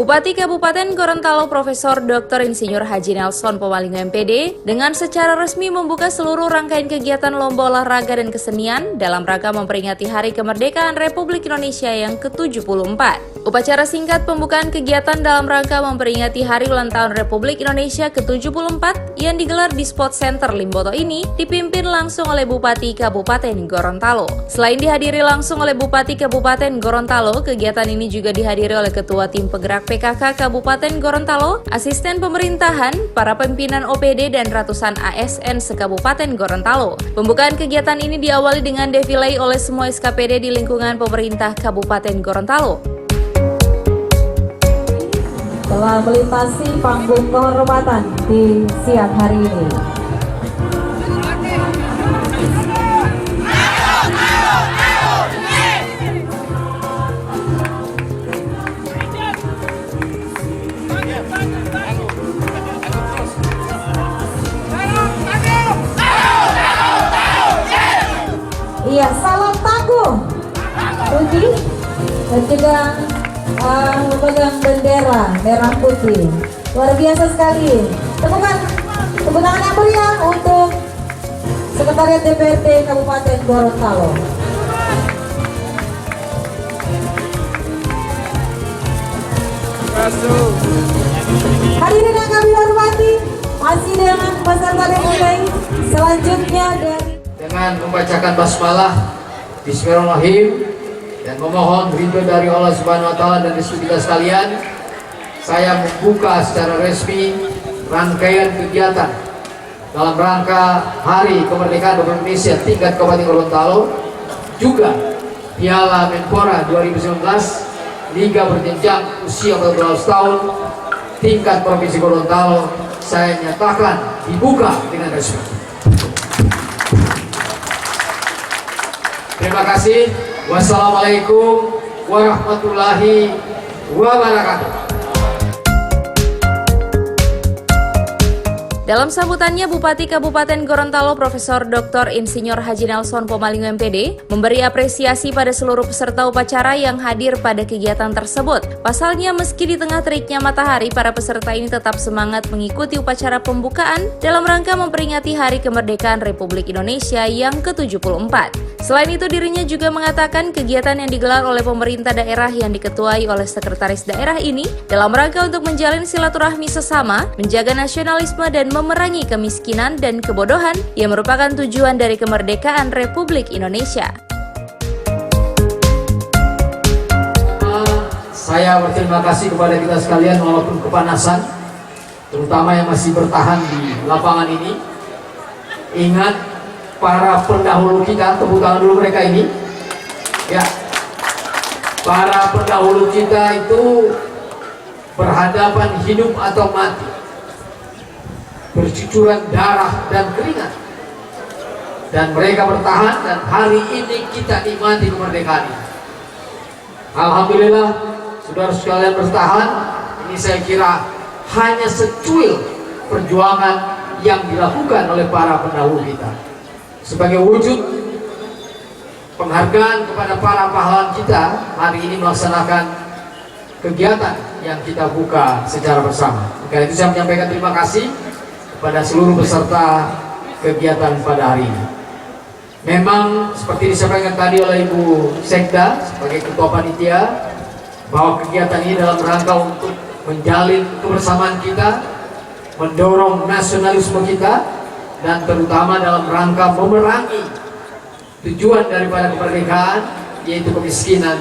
Bupati Kabupaten Gorontalo Profesor Dr. Insinyur Haji Nelson Pomalingo MPD dengan secara resmi membuka seluruh rangkaian kegiatan lomba olahraga dan kesenian dalam rangka memperingati Hari Kemerdekaan Republik Indonesia yang ke-74. Upacara singkat pembukaan kegiatan dalam rangka memperingati Hari Ulang Tahun Republik Indonesia ke-74 yang digelar di Sport Center Limboto ini dipimpin langsung oleh Bupati Kabupaten Gorontalo. Selain dihadiri langsung oleh Bupati Kabupaten Gorontalo, kegiatan ini juga dihadiri oleh Ketua Tim Penggerak PKK Kabupaten Gorontalo, asisten pemerintahan, para pimpinan OPD dan ratusan ASN se-Kabupaten Gorontalo. Pembukaan kegiatan ini diawali dengan defile oleh semua SKPD di lingkungan pemerintah Kabupaten Gorontalo. Telah melintasi panggung kehormatan di siang hari ini. Iya, salam tangguh, Puji, dan juga memegang bendera merah putih. Luar biasa sekali. Tepuk tangan yang meriah untuk Sekretariat DPRD Kabupaten Gorontalo. Hadirin yang kami hormati, masih dengan peserta defile selanjutnya dengan membacakan basmalah Bismillahirrahmanirrahim dan memohon ridho dari Allah Subhanahu wa taala dan restu kita sekalian, saya membuka secara resmi rangkaian kegiatan dalam rangka Hari Kemerdekaan Republik Indonesia tingkat Kabupaten Gorontalo, juga Piala Menpora 2019 Liga berjenjang usia 14 tahun tingkat Provinsi Gorontalo, saya nyatakan dibuka dengan resmi. Terima kasih. Wassalamualaikum warahmatullahi wabarakatuh. Dalam sambutannya, Bupati Kabupaten Gorontalo Profesor Dr. Insinyur Haji Nelson Pomalingo MPD memberi apresiasi pada seluruh peserta upacara yang hadir pada kegiatan tersebut. Pasalnya, meski di tengah teriknya matahari, para peserta ini tetap semangat mengikuti upacara pembukaan dalam rangka memperingati Hari Kemerdekaan Republik Indonesia yang ke-74. Selain itu, dirinya juga mengatakan kegiatan yang digelar oleh pemerintah daerah yang diketuai oleh sekretaris daerah ini dalam rangka untuk menjalin silaturahmi sesama, menjaga nasionalisme dan memerangi kemiskinan dan kebodohan yang merupakan tujuan dari kemerdekaan Republik Indonesia. Saya berterima kasih kepada kita sekalian walaupun kepanasan, terutama yang masih bertahan di lapangan ini. Ingat para pendahulu kita, tepuk tangan dulu mereka ini. Ya, para pendahulu kita itu berhadapan hidup atau mati, bercucuran darah dan keringat, dan mereka bertahan, dan hari ini kita nikmati kemerdekaan ini. Alhamdulillah, saudara sekalian bertahan. Ini saya kira hanya secuil perjuangan yang dilakukan oleh para pendahulu kita sebagai wujud penghargaan kepada para pahlawan kita. Hari ini melaksanakan kegiatan yang kita buka secara bersama. Karena itu saya menyampaikan terima kasih pada seluruh peserta kegiatan pada hari ini. Memang seperti disampaikan tadi oleh Ibu Sekda sebagai Ketua Panitia, bahwa kegiatan ini dalam rangka untuk menjalin kebersamaan kita, mendorong nasionalisme kita, dan terutama dalam rangka memerangi tujuan daripada kemerdekaan, yaitu kemiskinan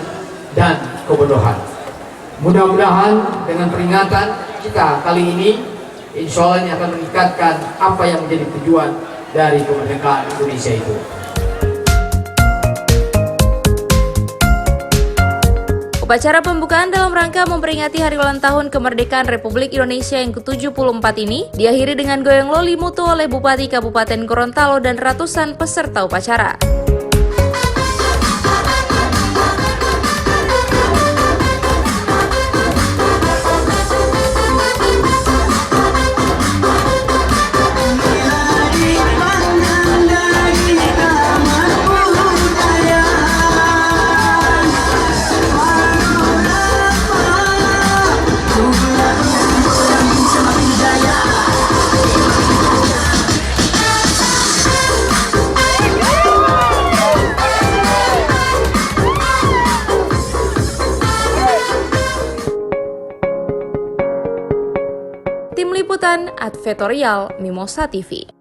dan kebodohan. Mudah-mudahan dengan peringatan kita kali ini, insya Allah ini akan meningkatkan apa yang menjadi tujuan dari kemerdekaan Indonesia itu. Upacara pembukaan dalam rangka memperingati Hari Ulang Tahun Kemerdekaan Republik Indonesia yang ke-74 ini diakhiri dengan goyang loli mutu oleh Bupati Kabupaten Gorontalo dan ratusan peserta upacara. Tim Liputan Advertorial Mimosa TV.